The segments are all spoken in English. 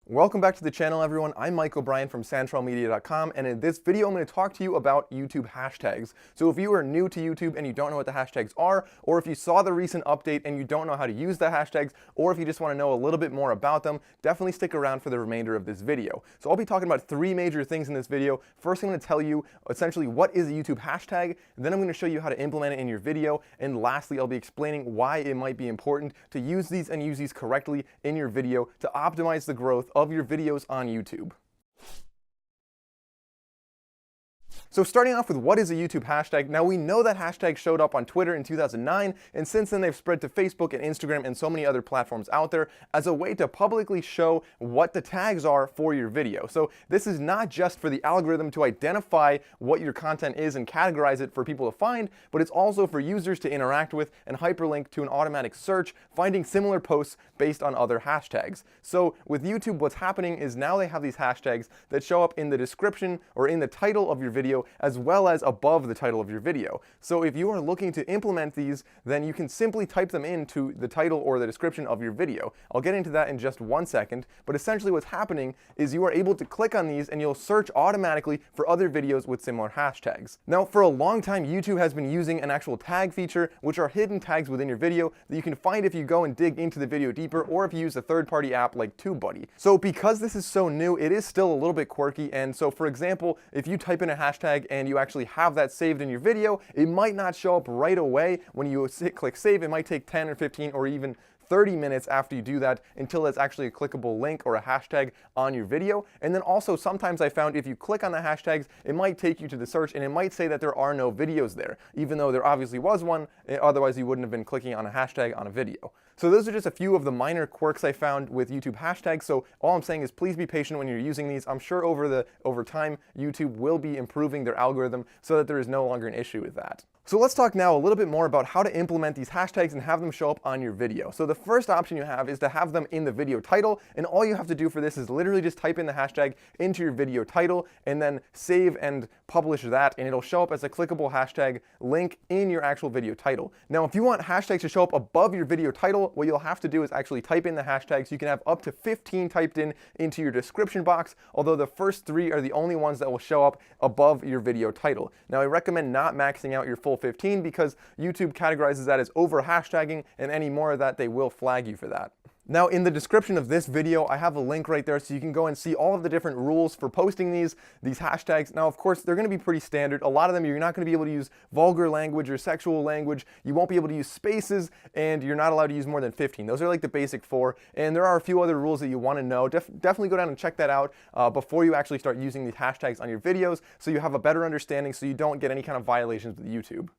Welcome back to the channel, everyone. I'm Mike O'Brien from santrelmedia.com, and in this video I'm going to talk to you about YouTube hashtags. So if you are new to YouTube and you don't know what the hashtags are, or if you saw the recent update and you don't know how to use the hashtags, or if you just want to know a little bit more about them, definitely stick around for the remainder of this video. So I'll be talking about three major things in this video. First, I'm going to tell you essentially what is a YouTube hashtag, then I'm going to show you how to implement it in your video, and lastly I'll be explaining why it might be important to use these and use these correctly in your video to optimize the growth of your videos on YouTube. So starting off with what is a YouTube hashtag. Now we know that hashtags showed up on Twitter in 2009, and since then they've spread to Facebook and Instagram and so many other platforms out there as a way to publicly show what the tags are for your video. So this is not just for the algorithm to identify what your content is and categorize it for people to find, but it's also for users to interact with and hyperlink to an automatic search, finding similar posts based on other hashtags. So with YouTube, what's happening is now they have these hashtags that show up in the description or in the title of your video, as well as above the title of your video. So if you are looking to implement these, then you can simply type them into the title or the description of your video. I'll get into that in just 1 second, but essentially what's happening is you are able to click on these and you'll search automatically for other videos with similar hashtags. Now, for a long time, YouTube has been using an actual tag feature, which are hidden tags within your video that you can find if you go and dig into the video deeper, or if you use a third-party app like TubeBuddy. So because this is so new, it is still a little bit quirky, and so for example, if you type in a hashtag and you actually have that saved in your video, it might not show up right away when you click save. It might take 10 or 15 or even 30 minutes after you do that until it's actually a clickable link or a hashtag on your video. And then also sometimes I found if you click on the hashtags, it might take you to the search and it might say that there are no videos there, even though there obviously was one, otherwise you wouldn't have been clicking on a hashtag on a video. So those are just a few of the minor quirks I found with YouTube hashtags. So all I'm saying is please be patient when you're using these. I'm sure over time YouTube will be improving their algorithm so that there is no longer an issue with that. So let's talk now a little bit more about how to implement these hashtags and have them show up on your video. So the first option you have is to have them in the video title, and all you have to do for this is literally just type in the hashtag into your video title and then save and publish that, and it'll show up as a clickable hashtag link in your actual video title. Now if you want hashtags to show up above your video title, what you'll have to do is actually type in the hashtags. You can have up to 15 typed in into your description box, although the first 3 are the only ones that will show up above your video title. Now I recommend not maxing out your full 15 because YouTube categorizes that as over hashtagging, and any more of that they will flag you for that. Now in the description of this video, I have a link right there so you can go and see all of the different rules for posting these hashtags. Now of course they're going to be pretty standard. A lot of them you're not going to be able to use vulgar language or sexual language. You won't be able to use spaces, and you're not allowed to use more than 15. Those are like the basic 4, and there are a few other rules that you want to know. Definitely go down and check that out before you actually start using these hashtags on your videos so you have a better understanding, so you don't get any kind of violations with YouTube.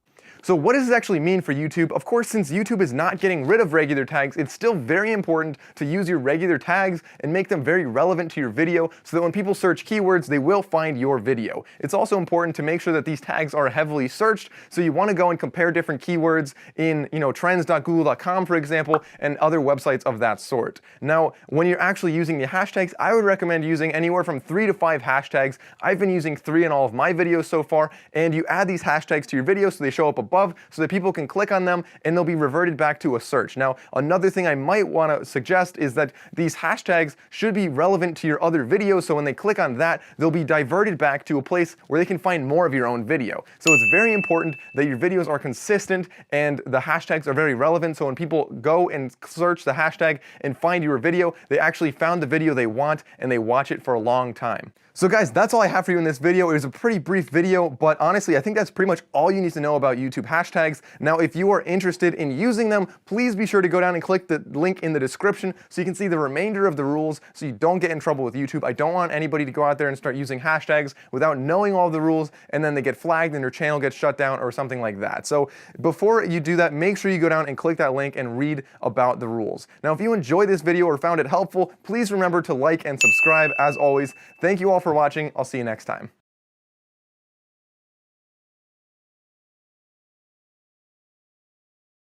So what does this actually mean for YouTube? Of course, since YouTube is not getting rid of regular tags, it's still very important to use your regular tags and make them very relevant to your video so that when people search keywords, they will find your video. It's also important to make sure that these tags are heavily searched, so you want to go and compare different keywords in, trends.google.com, for example, and other websites of that sort. Now, when you're actually using the hashtags, I would recommend using anywhere from 3 to 5 hashtags. I've been using 3 in all of my videos so far, and you add these hashtags to your video so they show up above so that people can click on them and they'll be reverted back to a search. Now, another thing I might want to suggest is that these hashtags should be relevant to your other videos, so when they click on that, they'll be diverted back to a place where they can find more of your own video. So it's very important that your videos are consistent and the hashtags are very relevant, so when people go and search the hashtag and find your video, they actually found the video they want and they watch it for a long time. So guys, that's all I have for you in this video. It was a pretty brief video, but honestly, I think that's pretty much all you need to know about YouTube hashtags. Now, if you are interested in using them, please be sure to go down and click the link in the description so you can see the remainder of the rules so you don't get in trouble with YouTube. I don't want anybody to go out there and start using hashtags without knowing all the rules, and then they get flagged and their channel gets shut down or something like that. So before you do that, make sure you go down and click that link and read about the rules. Now, if you enjoyed this video or found it helpful, please remember to like and subscribe. As always, thank you all for watching. I'll see you next time.